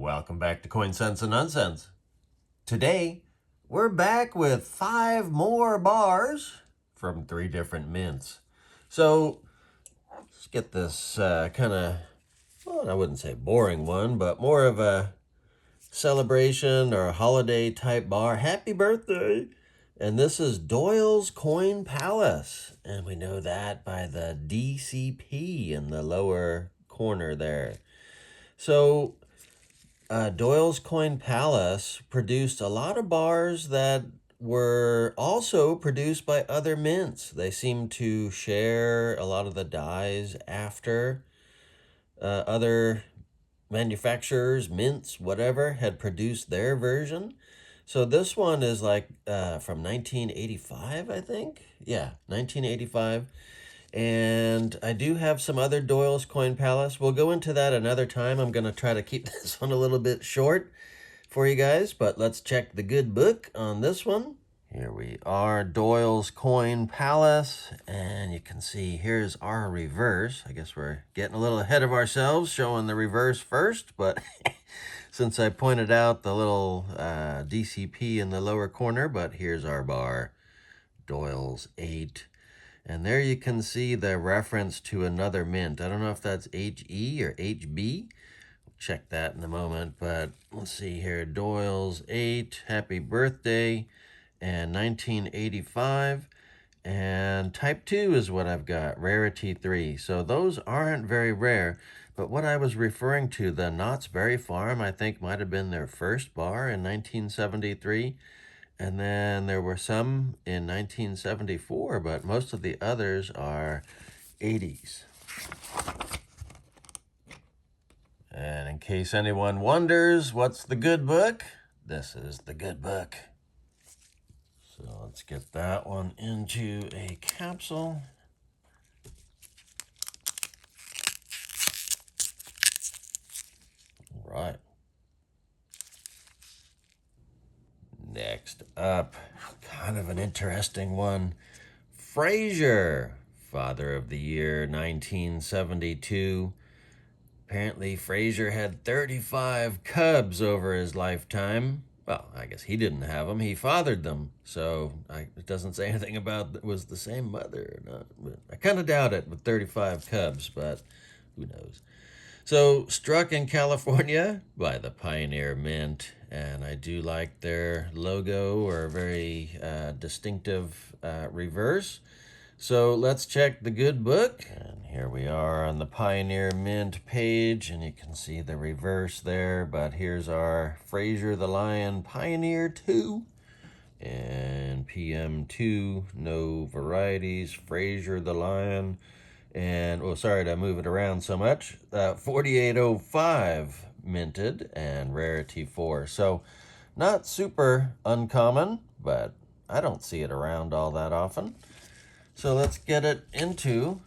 Welcome back to Coin Sense and Nonsense. Today, we're back with 5 more bars from 3 different mints. So, let's get this kind of, well, I wouldn't say boring one, but more of a celebration or a holiday type bar. Happy birthday! And this is Doyle's Coin Palace. And we know that by the DCP in the lower corner there. So, Doyle's Coin Palace produced a lot of bars that were also produced by other mints. They seem to share a lot of the dies after other manufacturers, mints, whatever, had produced their version. So this one is like from 1985, I think. Yeah, 1985. And I do have some other Doyle's Coin Palace. We'll go into that another time. I'm going to try to keep this one a little bit short for you guys, but let's check the good book on this one. Here we are, Doyle's Coin Palace, and you can see here's our reverse. I guess we're getting a little ahead of ourselves, showing the reverse first, but since I pointed out the little DCP in the lower corner, but here's our bar, Doyle's 8. And there you can see the reference to another mint. I don't know if that's HE or HB. We'll check that in a moment, but let's see here. Doyle's 8, happy birthday, and 1985. And type 2 is what I've got, rarity 3. So those aren't very rare, but what I was referring to, the Knott's Berry Farm, I think might have been their first bar in 1973. And then there were some in 1974, but most of the others are 80s. And in case anyone wonders, what's the good book? This is the good book. So let's get that one into a capsule. All right. Next up, kind of an interesting one. Frazier, Father of the Year, 1972. Apparently, Frazier had 35 cubs over his lifetime. Well, I guess he didn't have them. He fathered them. So it doesn't say anything about it was the same mother or not. But I kind of doubt it with 35 cubs, but who knows. So, struck in California by the Pioneer Mint, and I do like their logo, or very distinctive reverse. So let's check the good book. And here we are on the Pioneer Mint page, and you can see the reverse there, but here's our Frazier the Lion Pioneer 2. And PM2, no varieties, Frazier the Lion. And, oh, sorry to move it around so much, 4805 minted and rarity 4. So not super uncommon, but I don't see it around all that often. So let's get it into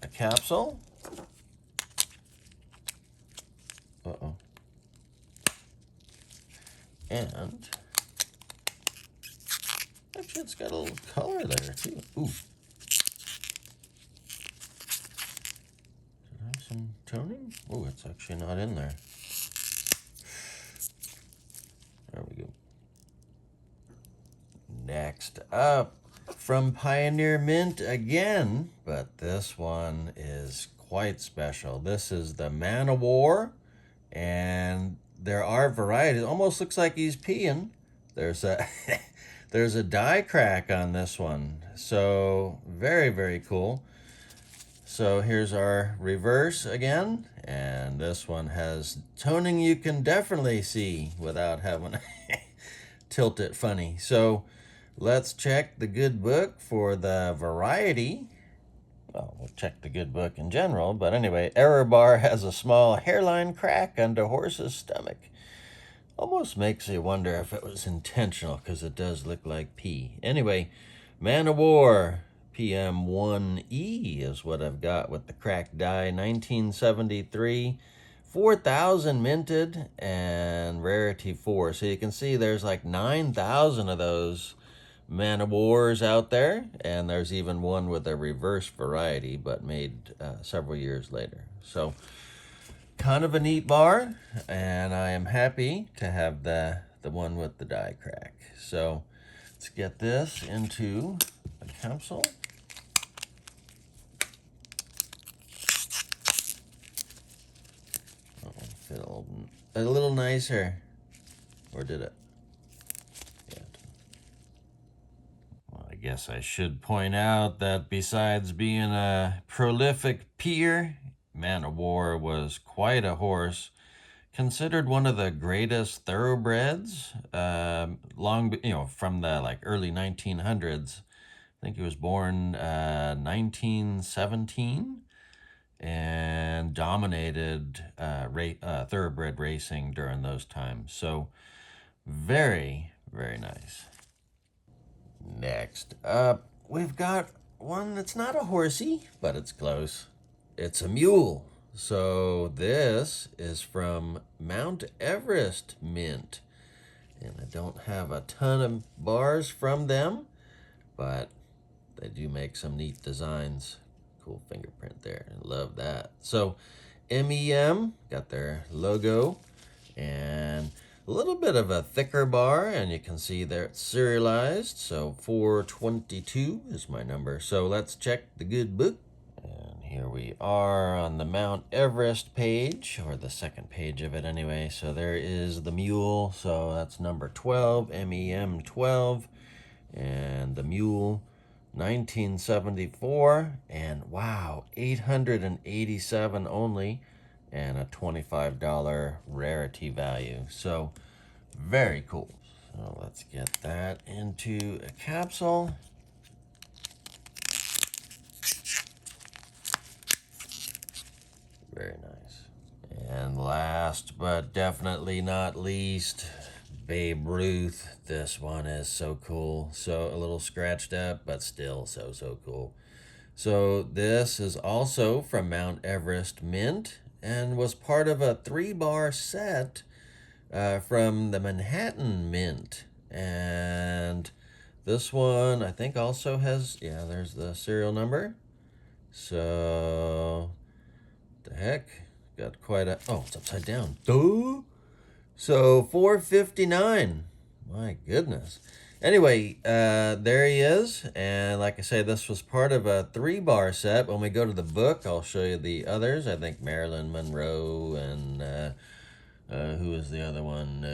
a capsule. Uh-oh. And actually, it's got a little color there, too. Ooh. Some toning? Oh, it's actually not in there. There we go. Next up, from Pioneer Mint again, but this one is quite special. This is the Man of War, and there are varieties. Almost looks like he's peeing. There's a there's a die crack on this one. So very, very cool. So here's our reverse again, and this one has toning you can definitely see without having to tilt it funny. So let's check the good book for the variety. Well, we'll check the good book in general, but anyway, error bar has a small hairline crack under horse's stomach. Almost makes you wonder if it was intentional, because it does look like pee. Anyway, Man of War PM1E is what I've got with the cracked die, 1973, 4,000 minted and rarity 4. So you can see there's like 9,000 of those Man of Wars out there, and there's even one with a reverse variety, but made several years later. So kind of a neat bar, and I am happy to have the one with the die crack. So let's get this into a capsule. Oh, fit a little nicer. Or did it? Yeah. Well, I guess I should point out that besides being a prolific peer, Man o' War was quite a horse. Considered one of the greatest thoroughbreds, from the early 1900s. I think he was born 1917 and dominated thoroughbred racing during those times. So very, very nice. Next up, we've got one that's not a horsey, but it's close. It's a mule. So this is from Mount Everest Mint. And I don't have a ton of bars from them, but they do make some neat designs. Cool fingerprint there. I love that. So MEM got their logo and a little bit of a thicker bar, and you can see there it's serialized. So 422 is my number. So let's check the good book. And here we are on the Mount Everest page, or the second page of it anyway. So there is the mule. So that's number 12, MEM 12. And the mule, 1974. And wow, 887 only. And a $25 rarity value. So very cool. So let's get that into a capsule. Very nice. And last but definitely not least, Babe Ruth. This one is so cool. So a little scratched up, but still so cool. So this is also from Mount Everest Mint and was part of a 3-bar set from the Manhattan Mint. And this one I think also has, yeah, there's the serial number. So the heck, got quite a, oh, it's upside down. Duh. So 459. My goodness. Anyway, there he is. And like I say, this was part of a 3-bar set. When we go to the book, I'll show you the others. I think Marilyn Monroe and who was the other one?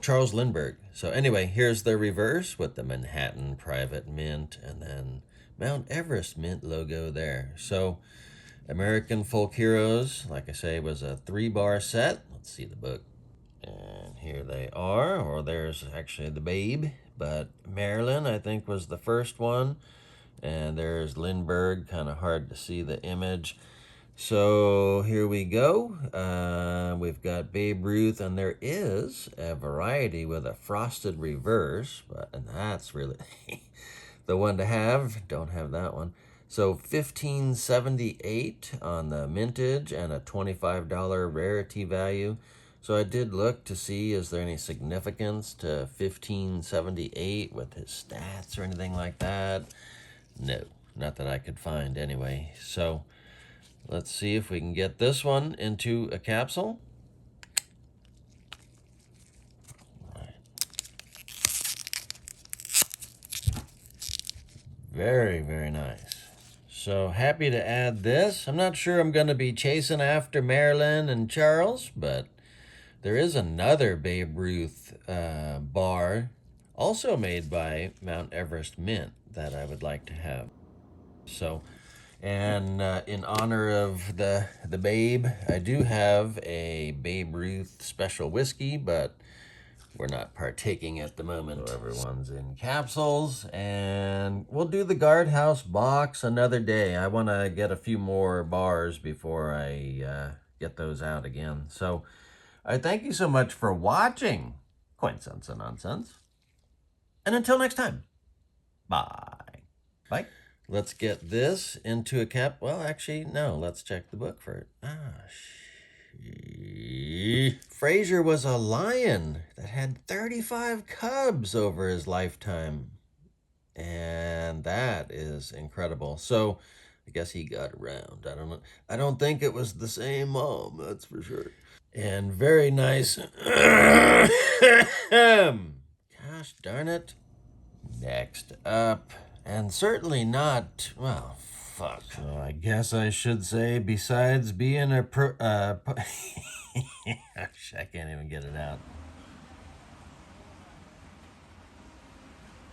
Charles Lindbergh. So anyway, here's the reverse with the Manhattan Private Mint and then Mount Everest Mint logo there. So American Folk Heroes, like I say, was a 3-bar set. Let's see the book. And here they are, or there's actually the babe, but Marilyn, I think, was the first one. And there's Lindbergh, kind of hard to see the image. So here we go. We've got Babe Ruth, and there is a variety with a frosted reverse, and that's really the one to have. Don't have that one. So 1578 on the mintage and a $25 rarity value. So I did look to see, is there any significance to 1578 with his stats or anything like that? No, not that I could find anyway. So let's see if we can get this one into a capsule. Very, very nice. So happy to add this. I'm not sure I'm going to be chasing after Marilyn and Charles, but there is another Babe Ruth bar, also made by Mount Everest Mint, that I would like to have. So, and in honor of the Babe, I do have a Babe Ruth special whiskey, but we're not partaking at the moment. So everyone's in capsules, and we'll do the Guardhouse Box another day. I want to get a few more bars before I get those out again. So I thank you so much for watching Coin Sense and Nonsense. And until next time, bye. Bye. Let's get this into a cap. Well, actually, no. Let's check the book for it. Frazier was a lion that had 35 cubs over his lifetime. And that is incredible. So I guess he got around. I don't know. I don't think it was the same mom, that's for sure. And very nice. Gosh darn it. Next up, and certainly not, well, fuck. So I guess I should say, besides being a I can't even get it out.